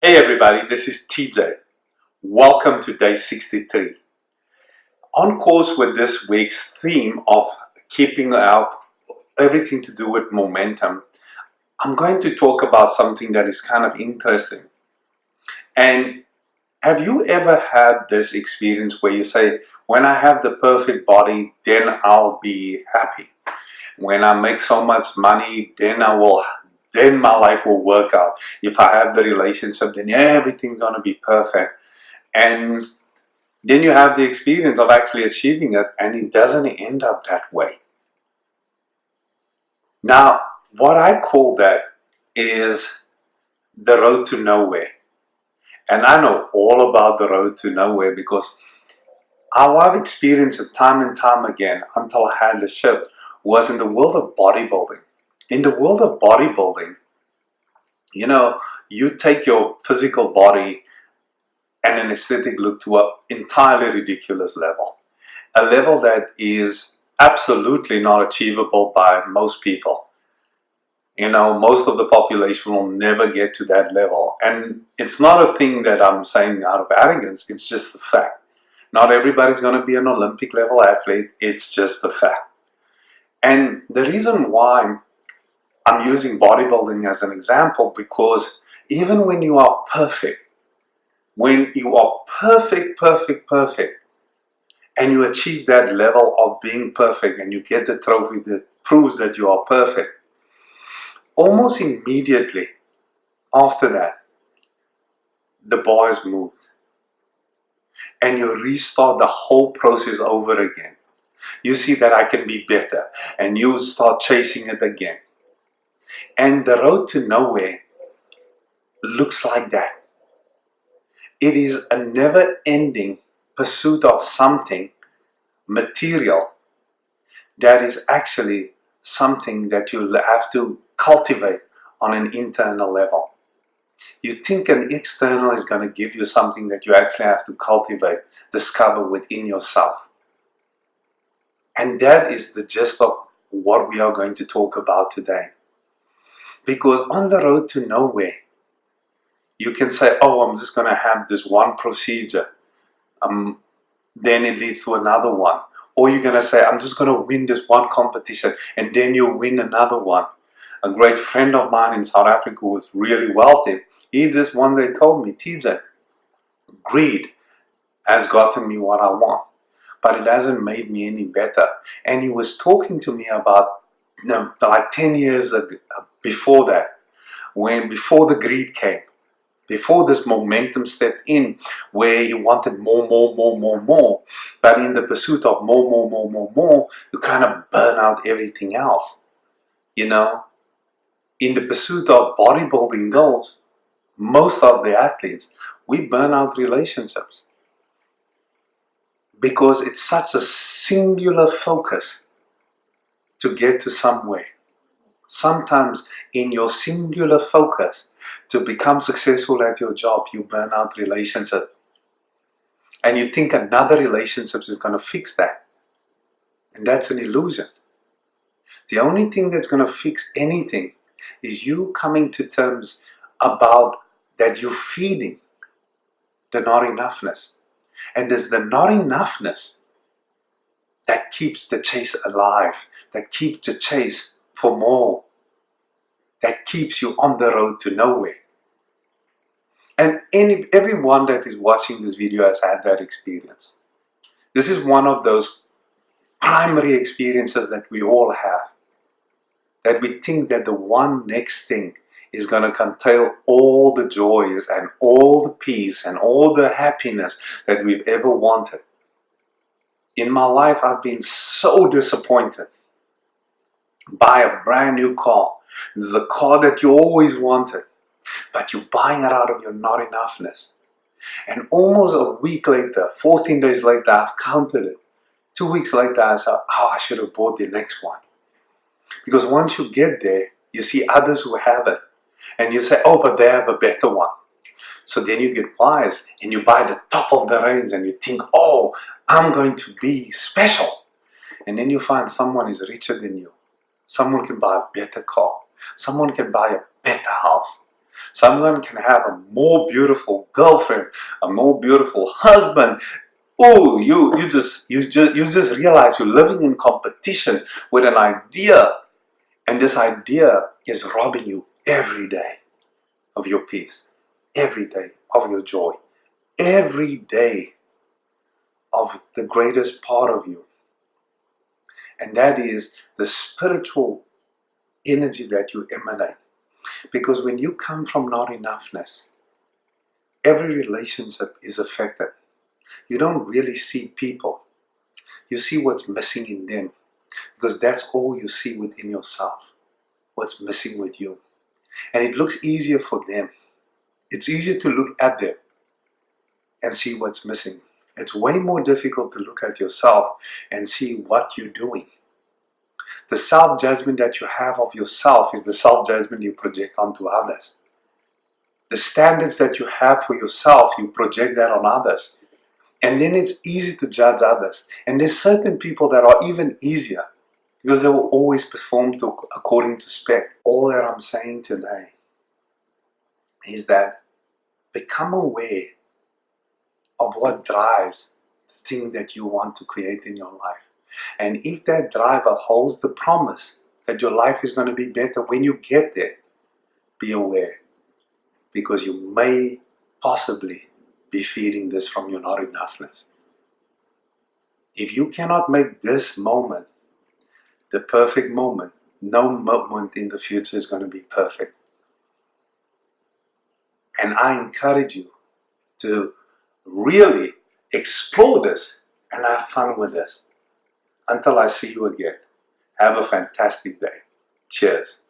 Hey everybody, this is TJ. Welcome to day 63. On course with this week's theme of keeping out everything to do with momentum, I'm going to talk about something that is kind of interesting. And have you ever had this experience where you say, when I have the perfect body, then I'll be happy. When I make so much money, then my life will work out. If I have the relationship, then everything's gonna be perfect. And then you have the experience of actually achieving it, and it doesn't end up that way. Now, what I call that is the road to nowhere. And I know all about the road to nowhere because how I've experienced it time and time again until I had the shift was in the world of bodybuilding. In the world of bodybuilding, you take your physical body and an aesthetic look to an entirely ridiculous level. A level that is absolutely not achievable by most people. Most of the population will never get to that level. And it's not a thing that I'm saying out of arrogance, it's just a fact. Not everybody's going to be an Olympic level athlete, it's just a fact. And the reason why I'm using bodybuilding as an example, because even when you are perfect, perfect, and you achieve that level of being perfect and you get the trophy that proves that you are perfect, almost immediately after that, the bar is moved. And you restart the whole process over again. You see that I can be better, and you start chasing it again. And the road to nowhere looks like that. It is a never-ending pursuit of something material that is actually something that you have to cultivate on an internal level. You think an external is going to give you something that you actually have to cultivate, discover within yourself. And that is the gist of what we are going to talk about today. Because on the road to nowhere, you can say, oh, I'm just going to have this one procedure. Then it leads to another one. Or you're going to say, I'm just going to win this one competition, and then you win another one. A great friend of mine in South Africa who was really wealthy, he just one day told me, TJ, greed has gotten me what I want, but it hasn't made me any better. And he was talking to me about like 10 years before that, before the greed came, before this momentum stepped in, where you wanted more. But in the pursuit of more, you kind of burn out everything else. In the pursuit of bodybuilding goals, most of the athletes, we burn out relationships. Because it's such a singular focus to get to somewhere. Sometimes in your singular focus to become successful at your job, you burn out relationship. And you think another relationship is going to fix that. And that's an illusion. The only thing that's going to fix anything is you coming to terms about that you're feeding the not enoughness. And it's the not enoughness that keeps the chase alive, that keeps the chase for more, that keeps you on the road to nowhere. And everyone that is watching this video has had that experience. This is one of those primary experiences that we all have, that we think that the one next thing is going to contain all the joys and all the peace and all the happiness that we've ever wanted. In my life, I've been so disappointed. Buy a brand new car. This is the car that you always wanted, but you're buying it out of your not enoughness. And almost a week later, 14 days later, I've counted it. 2 weeks later, I said, oh, I should have bought the next one. Because once you get there, you see others who have it. And you say, oh, but they have a better one. So then you get wise and you buy the top of the range and you think, oh, I'm going to be special. And then you find someone is richer than you. Someone can buy a better car. Someone can buy a better house. Someone can have a more beautiful girlfriend, a more beautiful husband. Oh, you just realize you're living in competition with an idea, and this idea is robbing you every day of your peace, every day of your joy, every day of the greatest part of you. And that is the spiritual energy that you emanate. Because when you come from not enoughness, every relationship is affected. You don't really see people. You see what's missing in them. Because that's all you see within yourself. What's missing with you. And it looks easier for them. It's easier to look at them and see what's missing. It's way more difficult to look at yourself and see what you're doing. The self-judgment that you have of yourself is the self-judgment you project onto others. The standards that you have for yourself, you project that on others. And then it's easy to judge others. And there's certain people that are even easier because they will always perform according to spec. All that I'm saying today is that become aware of what drives the thing that you want to create in your life. And if that driver holds the promise that your life is going to be better when you get there, be aware. Because you may possibly be feeding this from your not enoughness. If you cannot make this moment the perfect moment, no moment in the future is going to be perfect. And I encourage you to really explore this and have fun with this. Until I see you again, have a fantastic day. Cheers.